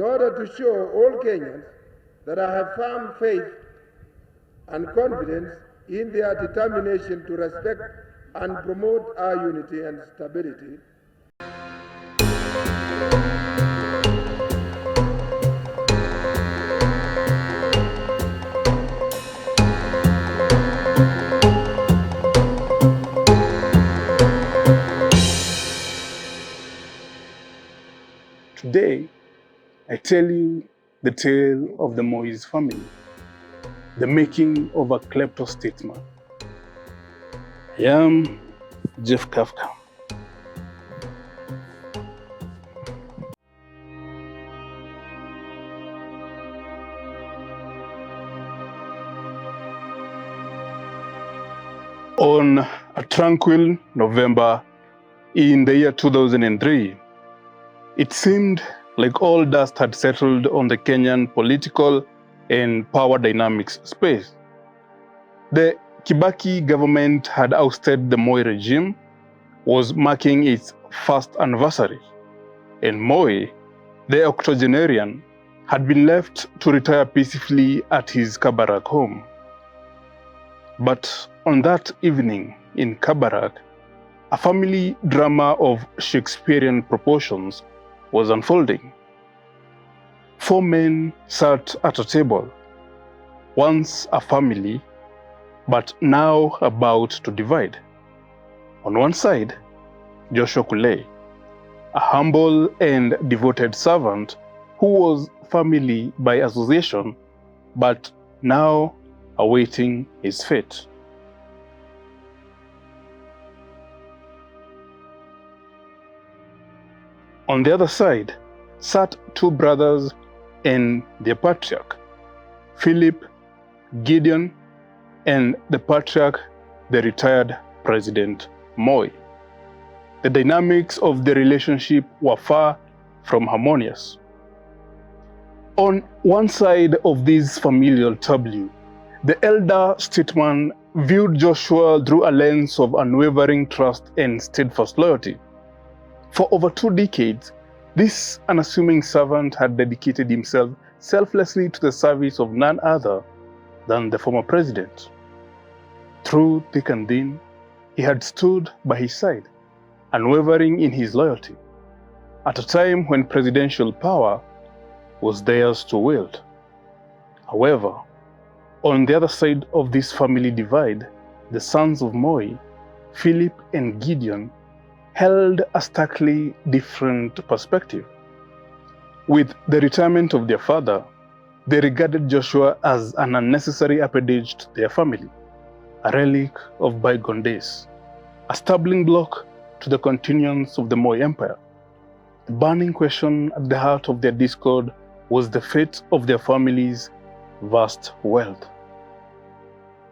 in order to show all Kenyans that I have firm faith and confidence in their determination to respect and promote our unity and stability. Today, I tell you the tale of the Moise family, the making of a klepto-statesman. I am Jeph Kafka. On a tranquil November in the year 2003, it seemed like all dust had settled on the Kenyan political and power dynamics space. The Kibaki government had ousted the Moi regime, was marking its first anniversary, and Moi, the octogenarian, had been left to retire peacefully at his Kabarak home. But on that evening in Kabarak, a family drama of Shakespearean proportions was unfolding. 4 men sat at a table, once a family, but now about to divide. On one side, Joshua Kulei, a humble and devoted servant who was family by association, but now awaiting his fate. On the other side sat 2 brothers and their patriarch, Philip, Gideon, and the patriarch, the retired President Moi. The dynamics of the relationship were far from harmonious. On one side of this familial tableau, the elder statesman viewed Joshua through a lens of unwavering trust and steadfast loyalty. For over 2 decades, this unassuming servant had dedicated himself selflessly to the service of none other than the former president. Through thick and thin, he had stood by his side, unwavering in his loyalty, at a time when presidential power was theirs to wield. However, on the other side of this family divide, the sons of Moi, Philip and Gideon, held a starkly different perspective. With the retirement of their father, they regarded Joshua as an unnecessary appendage to their family, a relic of bygone days, a stumbling block to the continuance of the Moi Empire. The burning question at the heart of their discord was the fate of their family's vast wealth.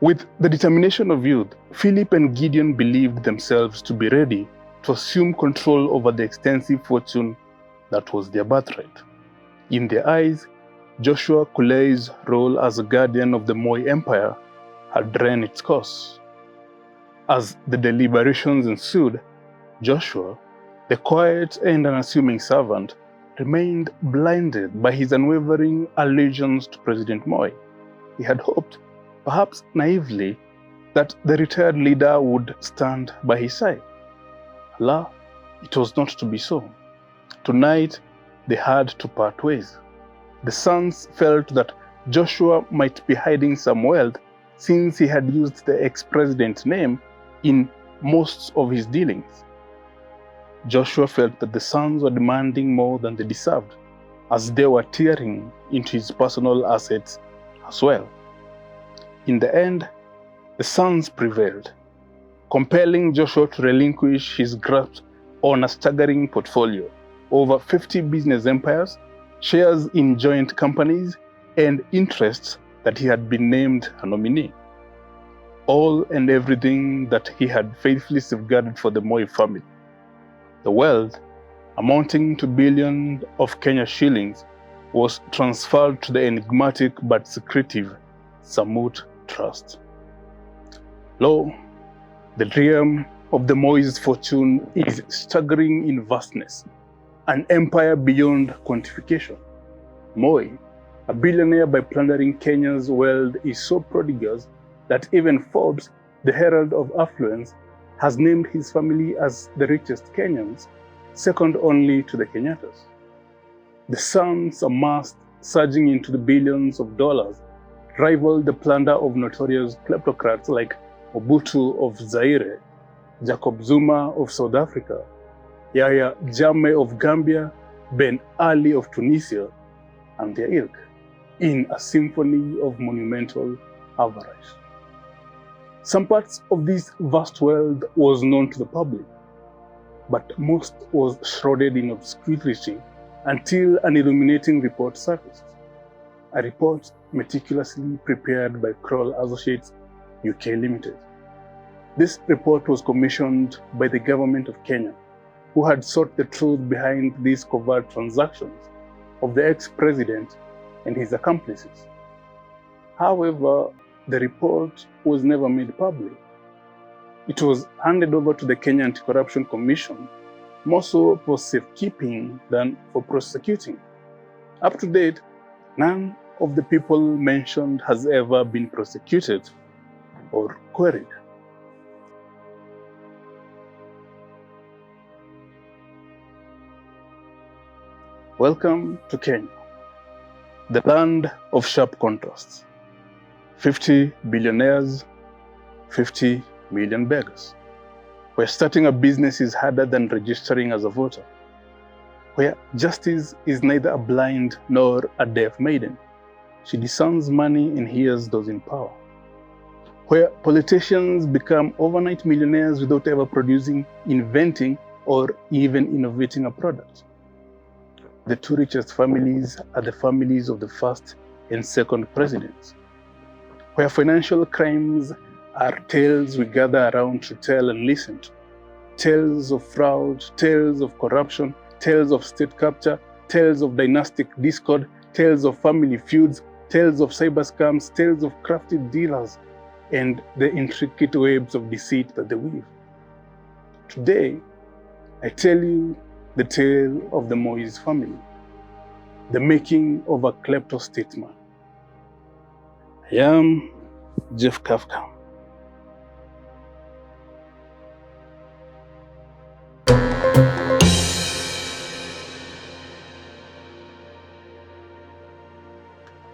With the determination of youth, Philip and Gideon believed themselves to be ready to assume control over the extensive fortune that was their birthright. In their eyes, Joshua Kulei's role as a guardian of the Moi Empire had run its course. As the deliberations ensued, Joshua, the quiet and unassuming servant, remained blinded by his unwavering allegiance to President Moi. He had hoped, perhaps naively, that the retired leader would stand by his side. Alas, it was not to be so. Tonight, they had to part ways. The sons felt that Joshua might be hiding some wealth since he had used the ex-president's name in most of his dealings. Joshua felt that the sons were demanding more than they deserved, as they were tearing into his personal assets as well. In the end, the sons prevailed, compelling Joshua to relinquish his grasp on a staggering portfolio, over 50 business empires, shares in joint companies, and interests that he had been named a nominee. All and everything that he had faithfully safeguarded for the Moi family. The wealth, amounting to billions of Kenya shillings, was transferred to the enigmatic but secretive Samut Trust. Lo, the realm of the Moi's fortune is staggering in vastness, an empire beyond quantification. Moi, a billionaire by plundering Kenya's wealth, is so prodigious that even Forbes, the herald of affluence, has named his family as the richest Kenyans, second only to the Kenyattas. The sums amassed, surging into the billions of dollars, rival the plunder of notorious kleptocrats like Mobutu of Zaire, Jacob Zuma of South Africa, Yahya Jammeh of Gambia, Ben Ali of Tunisia, and their ilk, in a symphony of monumental avarice. Some parts of this vast wealth was known to the public, but most was shrouded in obscurity until an illuminating report surfaced. A report meticulously prepared by Kroll Associates UK Limited. This report was commissioned by the government of Kenya, who had sought the truth behind these covert transactions of the ex-president and his accomplices. However, the report was never made public. It was handed over to the Kenya Anti-Corruption Commission, more so for safekeeping than for prosecuting. Up to date, none of the people mentioned has ever been prosecuted or queried. Welcome to Kenya, the land of sharp contrasts. 50 billionaires, 50 million beggars. Where starting a business is harder than registering as a voter. Where justice is neither a blind nor a deaf maiden. She discerns money and hears those in power. Where politicians become overnight millionaires without ever producing, inventing, or even innovating a product. The two richest families are the families of the first and second presidents. Where financial crimes are tales we gather around to tell and listen to. Tales of fraud, tales of corruption, tales of state capture, tales of dynastic discord, tales of family feuds, tales of cyber scams, tales of crafty dealers, and the intricate webs of deceit that they weave. Today, I tell you the tale of the Moise family, the making of a Klepto-statesman. I am Jeph Kafka.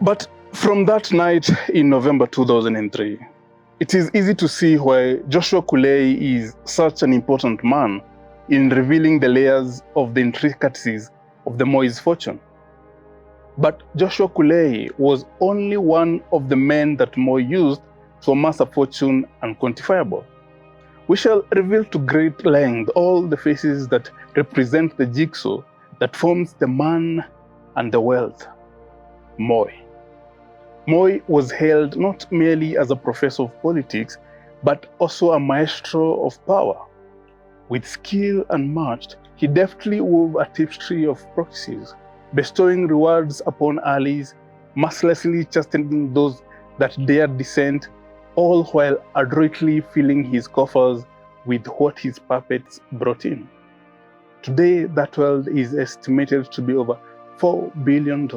But from that night in November 2003, it is easy to see why Joshua Kulei is such an important man in revealing the layers of the intricacies of the Moise fortune. But Joshua Kulei was only one of the men that Moi used to amass a fortune unquantifiable. We shall reveal to great length all the faces that represent the jigsaw that forms the man and the wealth. Moi. Moi was hailed not merely as a professor of politics, but also a maestro of power. With skill unmatched, he deftly wove a tapestry of proxies, bestowing rewards upon allies, mercilessly chastening those that dared dissent, all while adroitly filling his coffers with what his puppets brought in. Today, that wealth is estimated to be over $4 billion.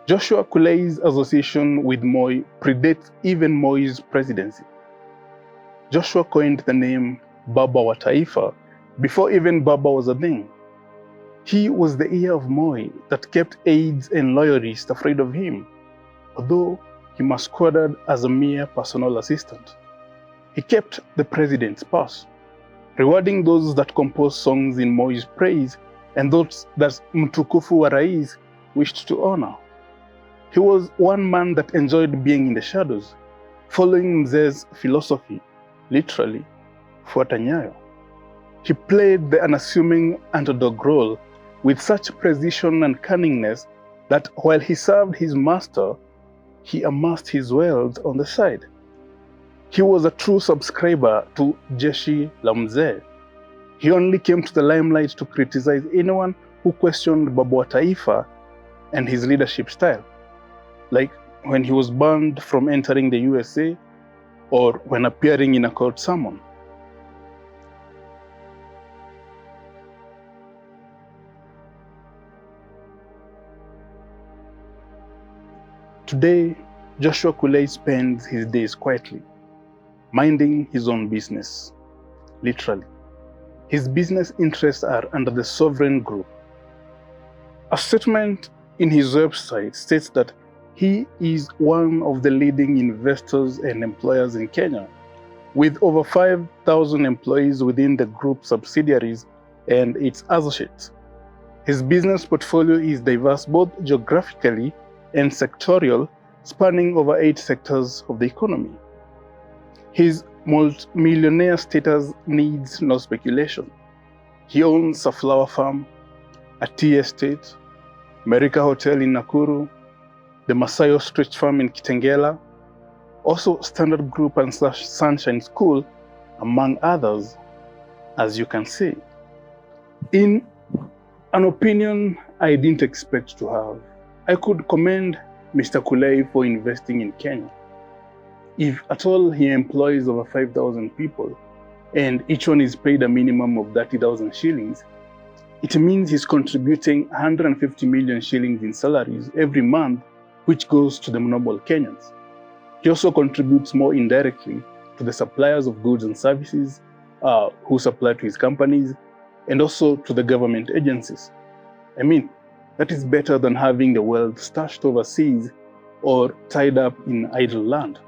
Joshua Kulei's association with Moi predates even Moi's presidency. Joshua coined the name Baba wa Taifa before even Baba was a thing. He was the ear of Moi that kept aides and loyalists afraid of him, although he masqueraded as a mere personal assistant. He kept the president's purse, rewarding those that composed songs in Moi's praise and those that Mtukufu wa Rais wished to honor. He was one man that enjoyed being in the shadows, following Mzee's philosophy, literally, fuata nyayo. He played the unassuming underdog role with such precision and cunningness that while he served his master, he amassed his wealth on the side. He was a true subscriber to Jeshi la Mzee. He only came to the limelight to criticize anyone who questioned Baba wa Taifa and his leadership style, like when he was banned from entering the USA or when appearing in a court sermon. Today, Joshua Kulei spends his days quietly, minding his own business, literally. His business interests are under the Sovereign Group. A statement in his website states that he is one of the leading investors and employers in Kenya, with over 5,000 employees within the group subsidiaries and its associates. His business portfolio is diverse both geographically and sectorial, spanning over 8 sectors of the economy. His multi-millionaire status needs no speculation. He owns a flower farm, a tea estate, Merika Hotel in Nakuru, the Masai Ostrich Farm in Kitengela, also Standard Group and Sunshine School, among others, as you can see. In an opinion I didn't expect to have, I could commend Mr. Kulei for investing in Kenya. If at all he employs over 5,000 people, and each one is paid a minimum of 30,000 shillings, it means he's contributing 150 million shillings in salaries every month, which goes to the normal Kenyans. He also contributes more indirectly to the suppliers of goods and services who supply to his companies, and also to the government agencies. I mean, that is better than having the wealth stashed overseas or tied up in idle land.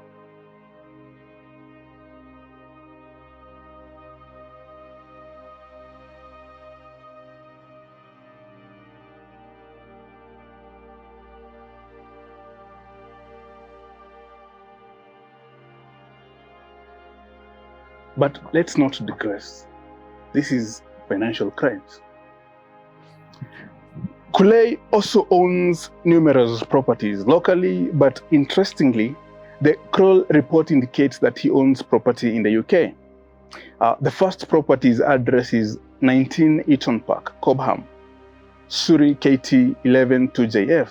But let's not digress. This is financial crimes. Kulei also owns numerous properties locally, but interestingly, the Kroll report indicates that he owns property in the UK. The first property's address is 19 Eaton Park, Cobham, Surrey KT 112JF.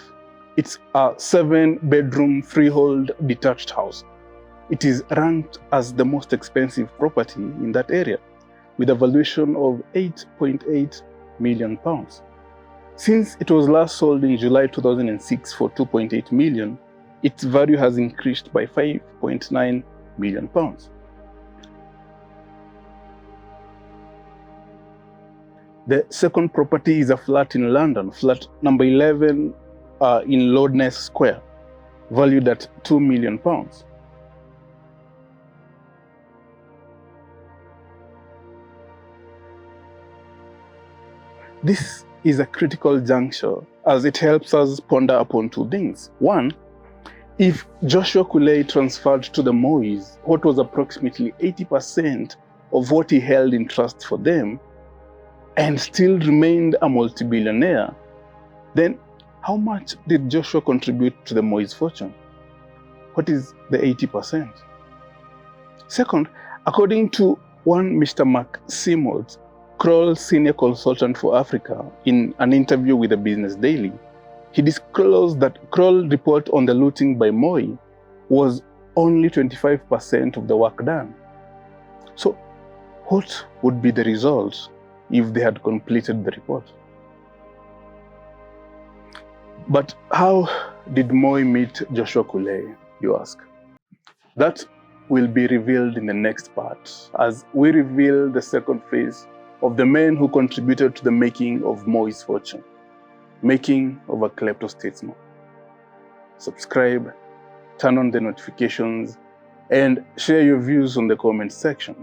It's a 7-bedroom freehold detached house. It is ranked as the most expensive property in that area, with a valuation of £8.8 million. Since it was last sold in July 2006 for £2.8 million, its value has increased by £5.9 million. The second property is a flat in London, flat number 11 in Lordness Square, valued at £2 million. This is a critical juncture as it helps us ponder upon two things. One, if Joshua Kulei transferred to the Mois what was approximately 80% of what he held in trust for them and still remained a multi-billionaire, then how much did Joshua contribute to the Mois fortune? What is the 80%? Second, according to one Mr. Mark Seymour, Kroll's senior consultant for Africa, in an interview with the Business Daily, he disclosed that Kroll's report on the looting by Moi was only 25% of the work done. So, what would be the result if they had completed the report? But how did Moi meet Joshua Kulei, you ask? That will be revealed in the next part, as we reveal the second phase of the men who contributed to the making of Moi's fortune, making of a Klepto-statesman. Subscribe, turn on the notifications, and share your views on the comment section.